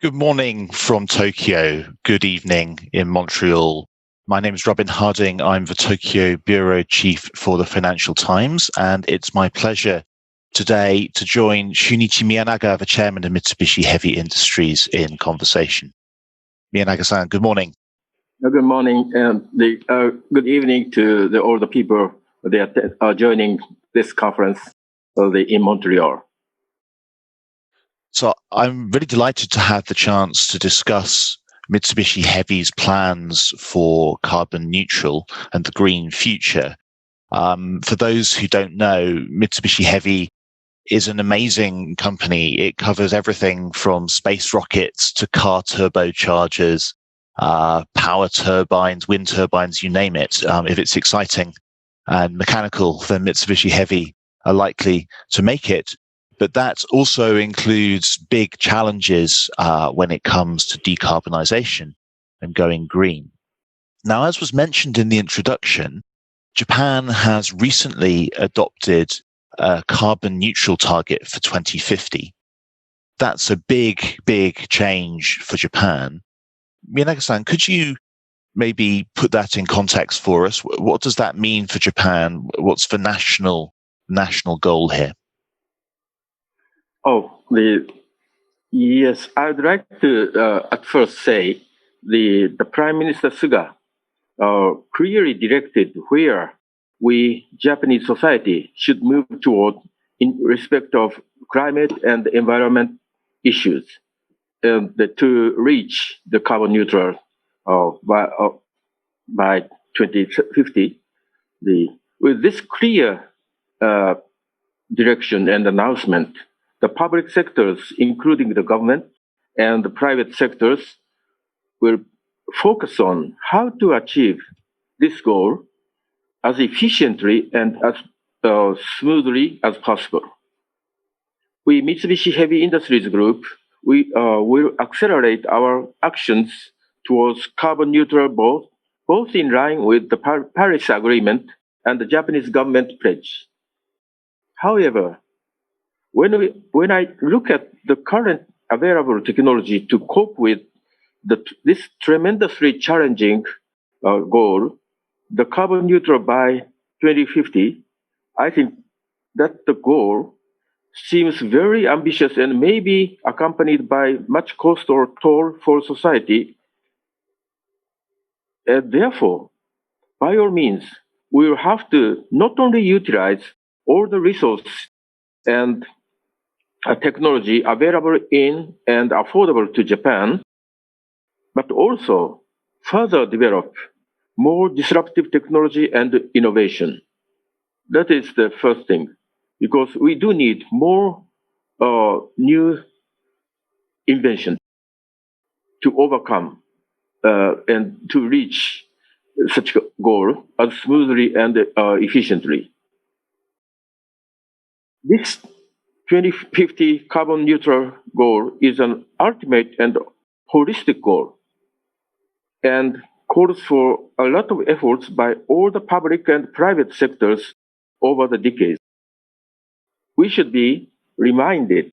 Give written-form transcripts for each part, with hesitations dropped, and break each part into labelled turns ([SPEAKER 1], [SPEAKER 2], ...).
[SPEAKER 1] Good morning from Tokyo. Good evening in Montreal. My name is Robin Harding. I'm the Tokyo Bureau Chief for the Financial Times, and it's my pleasure today to join Shunichi Miyanaga, the Chairman of Mitsubishi Heavy Industries, in conversation. Miyanaga-san, good morning.
[SPEAKER 2] Good morning, and good evening to all the people that are joining this conference in Montreal.
[SPEAKER 1] So I'm really delighted to have the chance to discuss Mitsubishi Heavy's plans for carbon neutral and the green future. For those who don't know, Mitsubishi Heavy is an amazing company. It covers everything from space rockets to car turbochargers, power turbines, wind turbines, you name it. If it's exciting and mechanical, then Mitsubishi Heavy are likely to make it. But that also includes big challenges when it comes to decarbonization and going green. Now, as was mentioned in the introduction, Japan has recently adopted a carbon neutral target for 2050. That's a big, big change for Japan. Miyanaga-san, could you maybe put that in context for us? What does that mean for Japan? What's the national goal here?
[SPEAKER 2] Yes, I'd like to at first say the Prime Minister Suga clearly directed where we, Japanese society, should move toward in respect of climate and environment issues, and to reach the carbon neutral by 2050. With this clear direction and announcement, the public sectors, including the government and the private sectors, will focus on how to achieve this goal as efficiently and as smoothly as possible. We, Mitsubishi Heavy Industries Group, we will accelerate our actions towards carbon neutral both in line with the Paris Agreement and the Japanese government pledge. However, when I look at the current available technology to cope with this tremendously challenging goal, the carbon neutral by 2050, I think that the goal seems very ambitious and may be accompanied by much cost or toll for society. And therefore, by all means, we will have to not only utilize all the resources and technology available in and affordable to Japan, but also further develop more disruptive technology and innovation. That is the first thing, because we do need more new invention to overcome and to reach such a goal as smoothly and efficiently. This 2050 carbon neutral goal is an ultimate and holistic goal and calls for a lot of efforts by all the public and private sectors over the decades. We should be reminded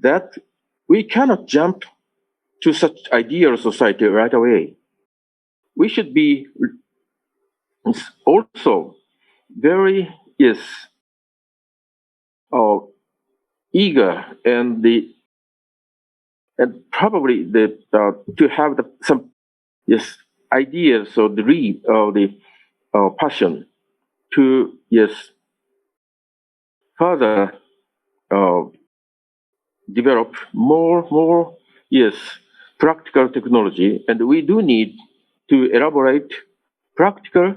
[SPEAKER 2] that we cannot jump to such ideal society right away. We should be also very, eager and probably to have some ideas or the passion to further develop more practical technology, and we do need to elaborate practical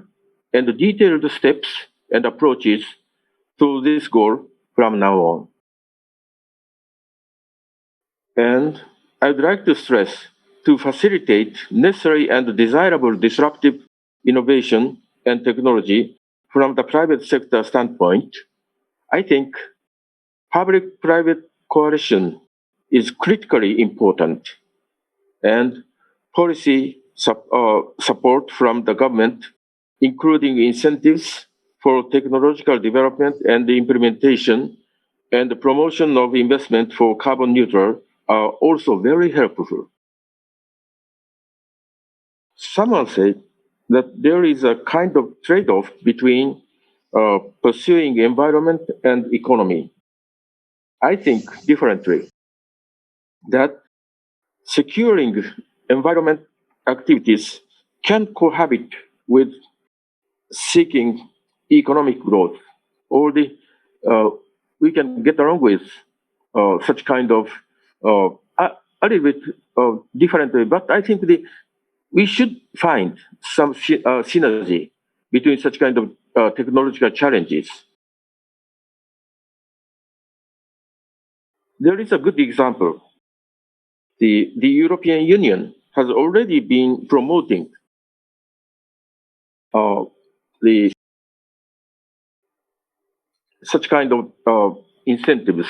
[SPEAKER 2] and detailed steps and approaches to this goal from now on. And I'd like to stress to facilitate necessary and desirable disruptive innovation and technology from the private sector standpoint. I think public-private coalition is critically important, and policy support from the government, including incentives for technological development and the implementation and the promotion of investment for carbon neutral, are also very helpful. Someone said that there is a kind of trade-off between pursuing environment and economy. I think differently, that securing environment activities can cohabit with seeking economic growth. Or we can get along with such kind of a little bit differently, but I think we should find some synergy between such kind of technological challenges. There is a good example. The European Union has already been promoting the such kind of incentives.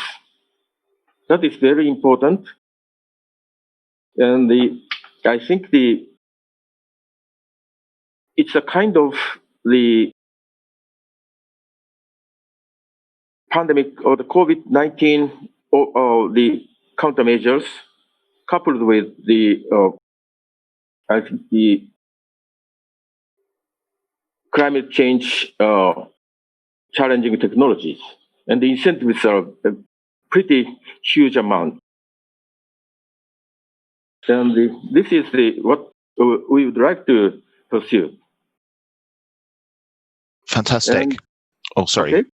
[SPEAKER 2] That is very important, and I think it's a kind of the pandemic or the COVID-19 or the countermeasures coupled with I think the climate change challenging technologies, and the incentives are a pretty huge amount. And this is what we would like to pursue.
[SPEAKER 1] Fantastic.
[SPEAKER 2] And,
[SPEAKER 1] Oh, sorry.
[SPEAKER 2] okay.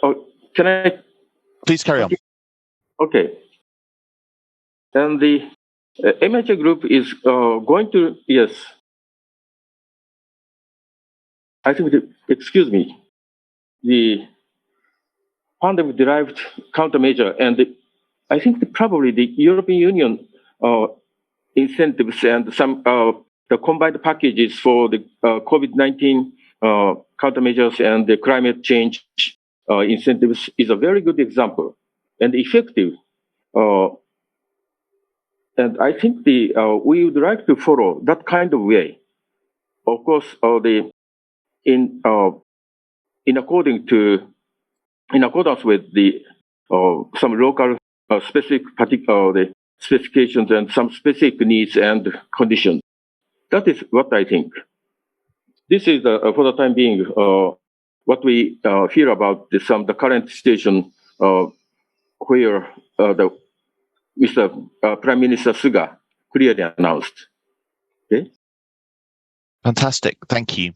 [SPEAKER 2] Oh, can I?
[SPEAKER 1] Please carry on.
[SPEAKER 2] Okay. And the MHA group is going to, yes. I think, excuse me, the pandemic-derived countermeasure, and I think probably the European Union incentives and some the combined packages for the COVID-19 countermeasures and the climate change incentives is a very good example and effective. And I think we would like to follow that kind of way. Of course, in in accordance with some local specific particular the specifications and some specific needs and conditions. That is what I think. This is for the time being what we hear about the current situation where the Mr. Prime Minister Suga clearly announced. Okay.
[SPEAKER 1] Fantastic. Thank you.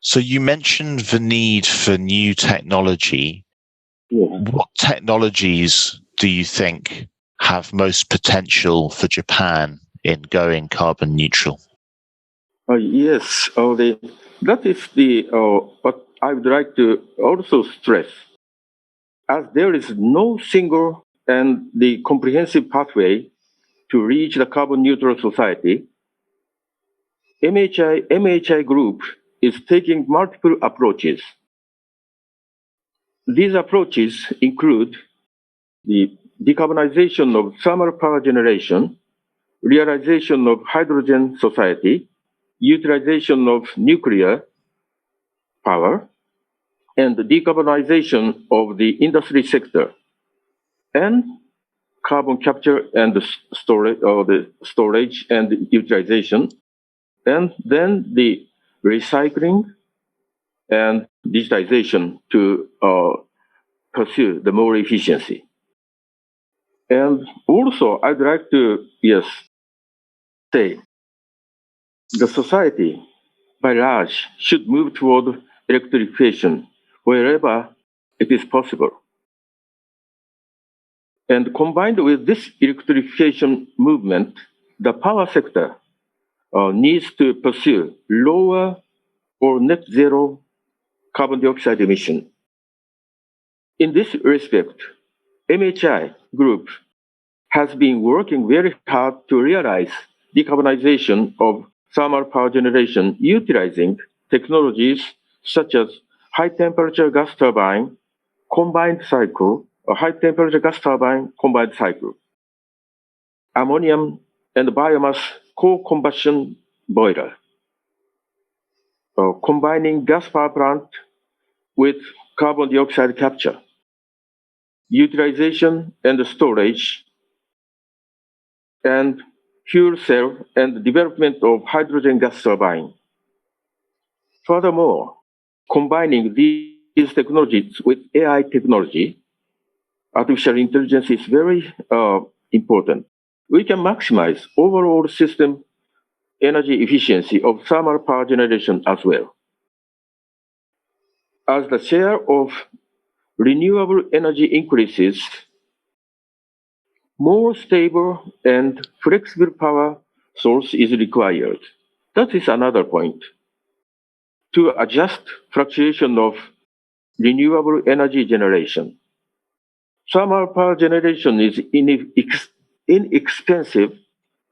[SPEAKER 1] So you mentioned the need for new technology.
[SPEAKER 2] Yeah.
[SPEAKER 1] What technologies do you think have most potential for Japan in going carbon neutral?
[SPEAKER 2] Yes, that is what I would like to also stress. As there is no single and the comprehensive pathway to reach the carbon neutral society, MHI group is taking multiple approaches. These approaches include the decarbonization of thermal power generation, realization of hydrogen society, utilization of nuclear power, and the decarbonization of the industry sector, and carbon capture and the storage and utilization, and then the recycling and digitization to pursue the more efficiency. And also, I'd like to, yes, say the society by large should move toward electrification wherever it is possible. And combined with this electrification movement, the power sector needs to pursue lower or net zero carbon dioxide emission. In this respect, MHI Group has been working very hard to realize decarbonization of thermal power generation utilizing technologies such as high temperature gas turbine combined cycle, or high temperature gas turbine combined cycle, ammonium and biomass co-combustion boiler, combining gas power plant with carbon dioxide capture. utilization and storage, and fuel cell and development of hydrogen gas turbine. Furthermore, combining these technologies with AI technology, artificial intelligence is very important. We can maximize overall system energy efficiency of thermal power generation as well. As the share of renewable energy increases, more stable and flexible power source is required. That is another point. To adjust fluctuation of renewable energy generation. Thermal power generation is inexpensive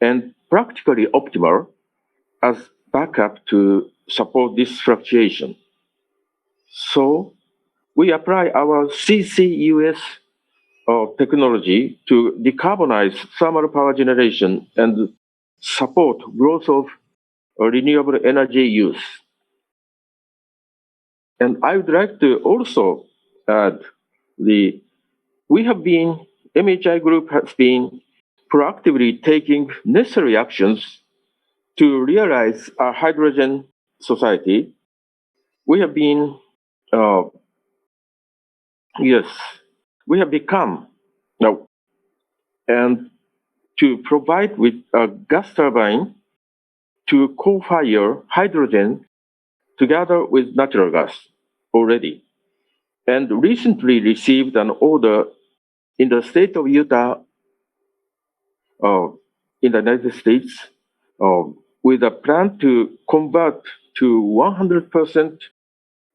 [SPEAKER 2] and practically optimal as backup to support this fluctuation. So we apply our CCUS technology to decarbonize thermal power generation and support growth of renewable energy use. And I would like to also add MHI Group has been proactively taking necessary actions to realize a hydrogen society. We have been, uh, yes, we have become now, and to provide with a gas turbine to co-fire hydrogen together with natural gas already, and recently received an order in the state of Utah, uh, in the United States, uh, with a plan to convert to 100%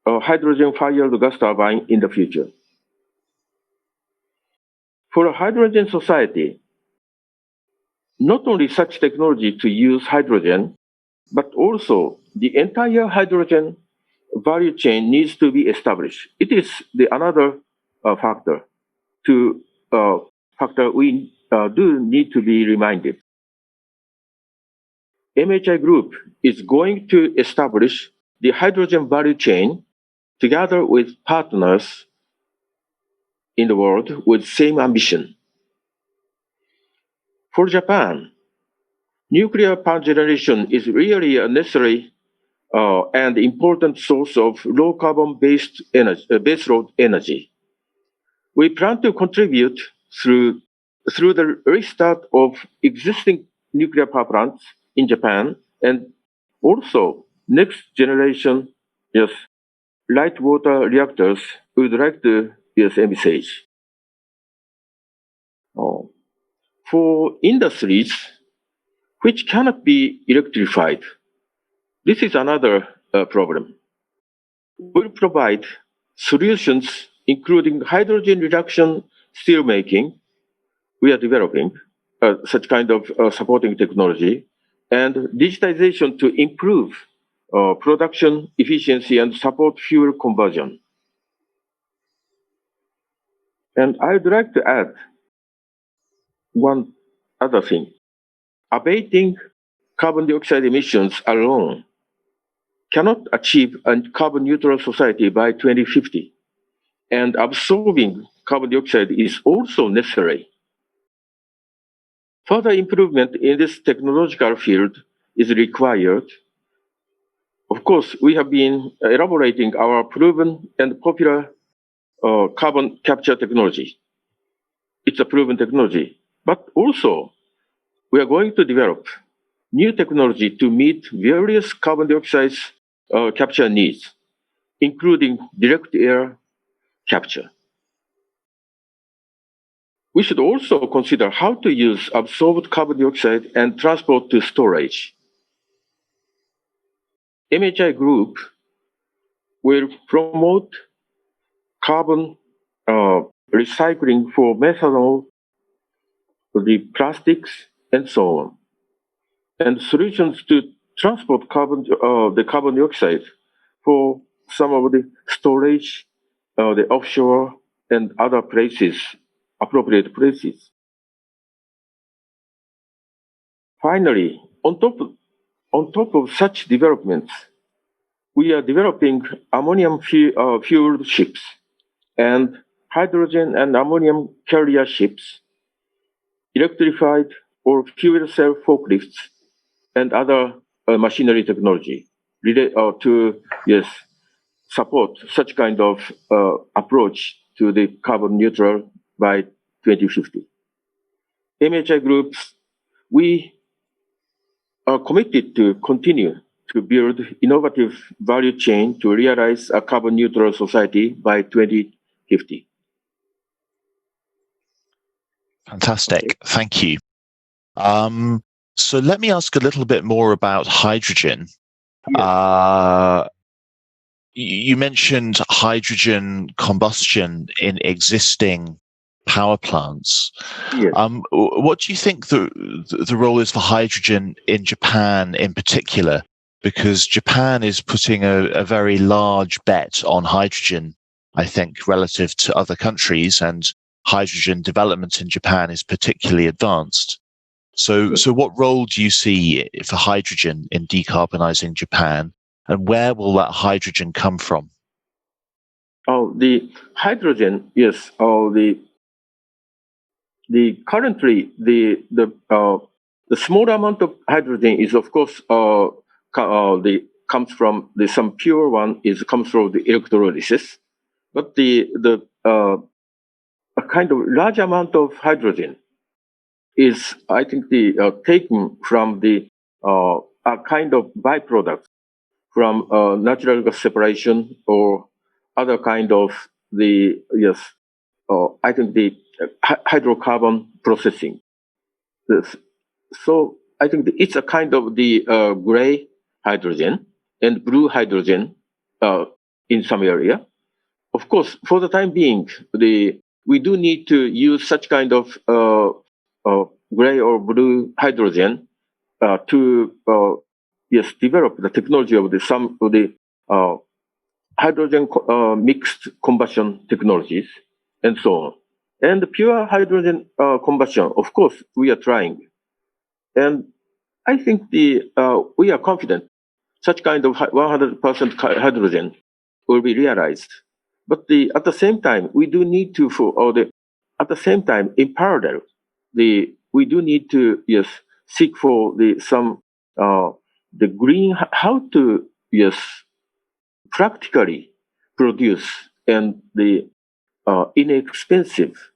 [SPEAKER 2] hydrogen-fired gas turbine in the future. For a hydrogen society, not only such technology to use hydrogen, but also the entire hydrogen value chain needs to be established. It is the another factor we do need to be reminded. MHI Group is going to establish the hydrogen value chain together with partners in the world with same ambition. For Japan, nuclear power generation is really a necessary and important source of low carbon based energy, baseload energy. We plan to contribute through the restart of existing nuclear power plants in Japan and also next generation, yes, light water reactors we would like to envisage. For industries which cannot be electrified, this is another problem. We'll provide solutions including hydrogen reduction steelmaking. We are developing such kind of supporting technology and digitization to improve production efficiency and support fuel conversion. And I would like to add one other thing. Abating carbon dioxide emissions alone cannot achieve a carbon neutral society by 2050. And absorbing carbon dioxide is also necessary. Further improvement in this technological field is required. Of course, we have been elaborating our proven and popular carbon capture technology. It's a proven technology. But also, we are going to develop new technology to meet various carbon dioxide capture needs, including direct air capture. We should also consider how to use absorbed carbon dioxide and transport to storage. MHI Group will promote carbon recycling for methanol, the plastics, and so on, and solutions to transport the carbon dioxide for some of the storage, the offshore and other places, appropriate places. Finally, on top of such developments, we are developing ammonium fueled ships and hydrogen and ammonium carrier ships, electrified or fuel cell forklifts, and other machinery technology to support such kind of approach to the carbon neutral by 2050. MHI groups, we are committed to continue to build innovative value chain to realize a carbon neutral society by 2050.
[SPEAKER 1] Fantastic. Thank you. So let me ask a little bit more about hydrogen.
[SPEAKER 2] Yes.
[SPEAKER 1] You mentioned hydrogen combustion in existing power plants.
[SPEAKER 2] Yes.
[SPEAKER 1] What do you think the role is for hydrogen in Japan in particular? Because Japan is putting a very large bet on hydrogen, I think, relative to other countries, and hydrogen development in Japan is particularly advanced. So what role do you see for hydrogen in decarbonizing Japan, and where will that hydrogen come from?
[SPEAKER 2] Oh, the hydrogen, yes. Oh, the currently the small amount of hydrogen is of course comes from some pure one comes from the electrolysis, but a kind of large amount of hydrogen is, I think, taken from a kind of byproduct from natural gas separation or other kind of I think the hydrocarbon processing. So I think it's a kind of the gray hydrogen and blue hydrogen in some area. Of course, for the time being, we do need to use such kind of gray or blue hydrogen to develop the technology of some of the hydrogen mixed combustion technologies and so on. And the pure hydrogen combustion, of course, we are trying. And I think we are confident such kind of 100% hydrogen will be realized. But at the same time, we do need to, at the same time, in parallel, we do need to seek for the green, how to practically produce and the inexpensive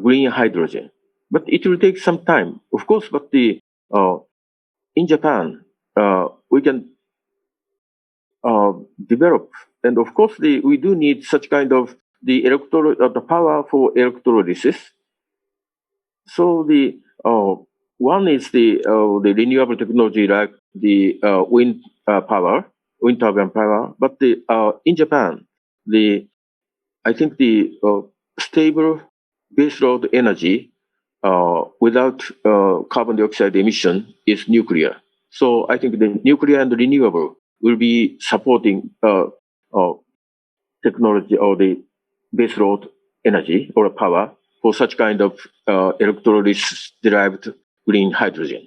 [SPEAKER 2] green hydrogen. But it will take some time, of course. But in Japan, we can develop, and of course, we do need such kind of the power for electrolysis. So one is the renewable technology like the wind turbine power. But in Japan, I think the stable baseload energy without carbon dioxide emission is nuclear. So I think the nuclear and renewable will be supporting technology or the baseload energy or power for such kind of electrolysis-derived green hydrogen.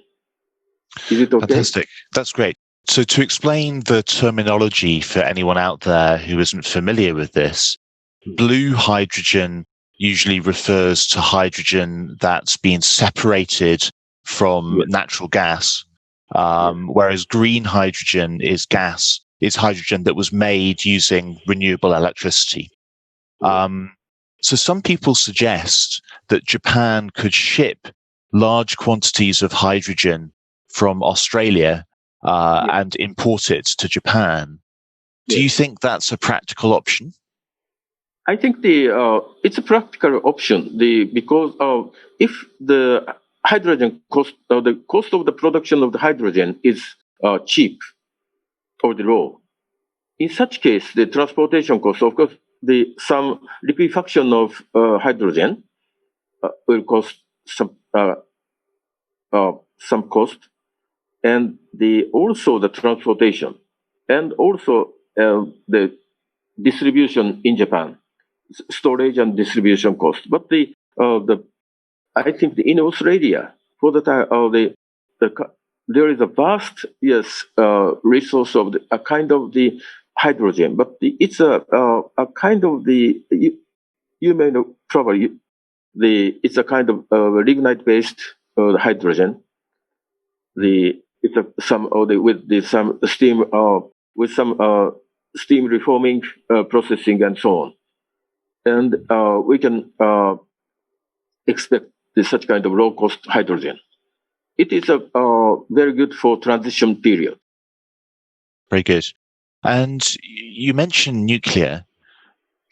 [SPEAKER 2] Is it okay?
[SPEAKER 1] Fantastic. That's great. So to explain the terminology for anyone out there who isn't familiar with this, blue hydrogen usually refers to hydrogen that's been separated from natural gas, whereas green hydrogen is hydrogen that was made using renewable electricity. So some people suggest that Japan could ship large quantities of hydrogen from Australia and import it to Japan. Do you think that's a practical option?
[SPEAKER 2] I think it's a practical option. Because if the hydrogen cost, the cost of the production of the hydrogen is cheap or the low, in such case, the transportation cost, of course, some liquefaction of hydrogen will cost some cost, and also the transportation, and also the distribution in Japan, storage and distribution cost. But I think in Australia, for the time, there is a vast resource of a kind of the hydrogen, but it's a kind of you may know probably it's a kind of lignite-based hydrogen. It's some with some steam with some steam reforming processing and so on, and we can expect such kind of low-cost hydrogen. It is a very good for transition period.
[SPEAKER 1] Very good. And you mentioned nuclear.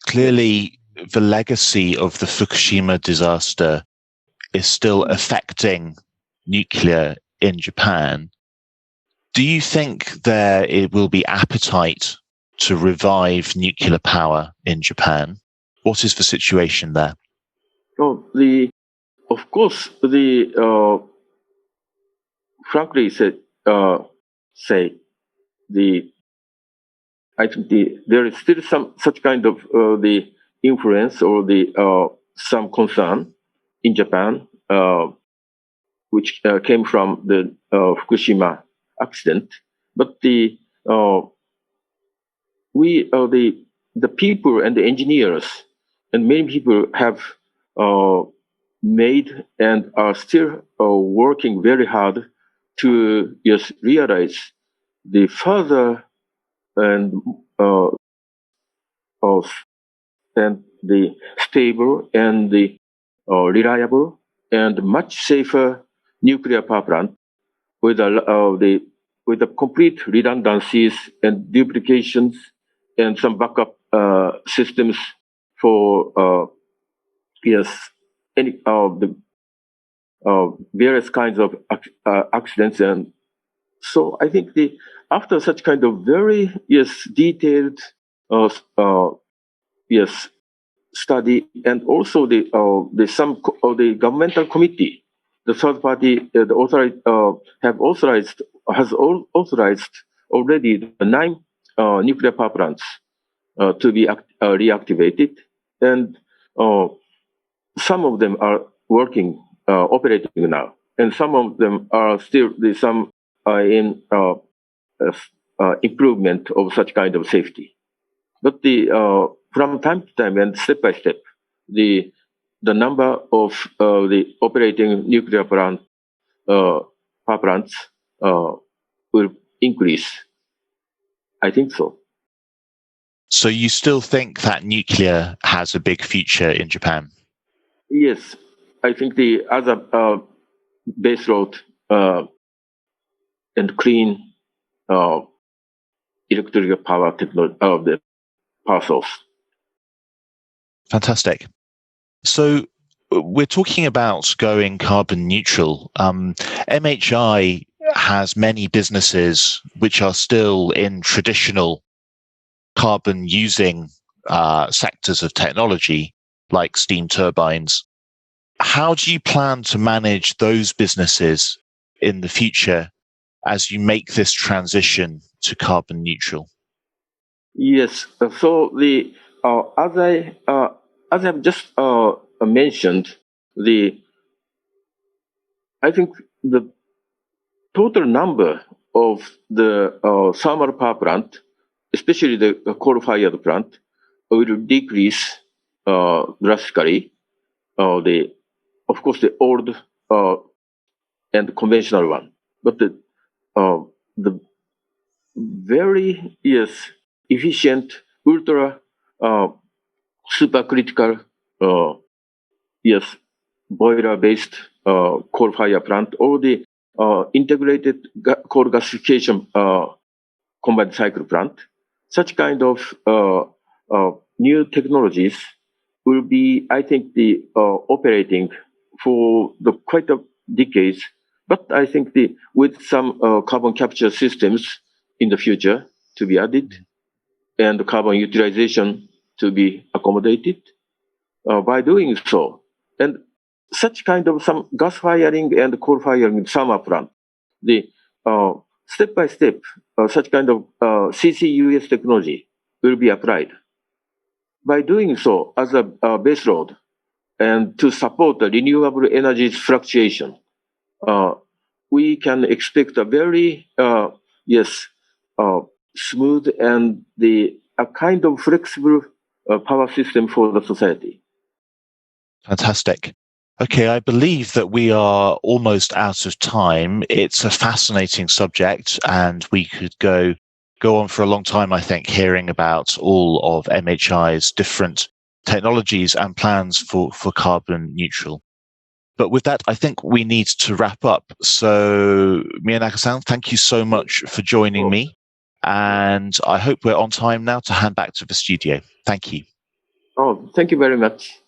[SPEAKER 1] Clearly, the legacy of the Fukushima disaster is still affecting nuclear in Japan. Do you think it will be appetite to revive nuclear power in Japan? What is the situation there?
[SPEAKER 2] So of course, frankly say I think there is still some such kind of the influence or some concern in Japan, which came from the Fukushima accident. But the people and the engineers and many people have made and are still working very hard to just realize the further and of and the stable and the reliable and much safer nuclear power plant with with the complete redundancies and duplications and some backup systems for yes any of the various kinds of accidents. And so I think after such kind of very detailed yes study, and also the governmental committee, the third party, has authorized already the 9 nuclear power plants to be reactivated, and some of them are working, operating now, and some of them are still some in improvement of such kind of safety. But from time to time and step by step, the number of the operating nuclear power plants will increase. I think so.
[SPEAKER 1] So you still think that nuclear has a big future in Japan?
[SPEAKER 2] Yes, I think the other baseload and clean electrical power technology of the power source.
[SPEAKER 1] Fantastic. So we're talking about going carbon neutral. MHI has many businesses which are still in traditional carbon using sectors of technology, like steam turbines. How do you plan to manage those businesses in the future as you make this transition to carbon neutral?
[SPEAKER 2] Yes. So as I've just mentioned, I think the total number of the thermal power plant, especially the coal-fired plant, will decrease drastically. Of course, the old and conventional one, but the very efficient ultra supercritical yes boiler based coal fire plant, or the integrated coal gasification combined cycle plant. Such kind of new technologies will be, I think, operating for quite a decades. But I think with some carbon capture systems in the future to be added, and carbon utilization to be accommodated by doing so. And such kind of some gas firing and coal firing thermal plant, the step by step, such kind of CCUS technology will be applied. By doing so, as a base load, and to support the renewable energies fluctuation, we can expect a very smooth and a kind of flexible power system for the society.
[SPEAKER 1] Fantastic. Okay, I believe that we are almost out of time. It's a fascinating subject, and we could go on for a long time, I think, hearing about all of MHI's different technologies and plans for carbon neutral. But with that, I think we need to wrap up. So, Miyanaga-san, thank you so much for joining me. And I hope we're on time now to hand back to the studio. Thank you.
[SPEAKER 2] Oh, thank you very much.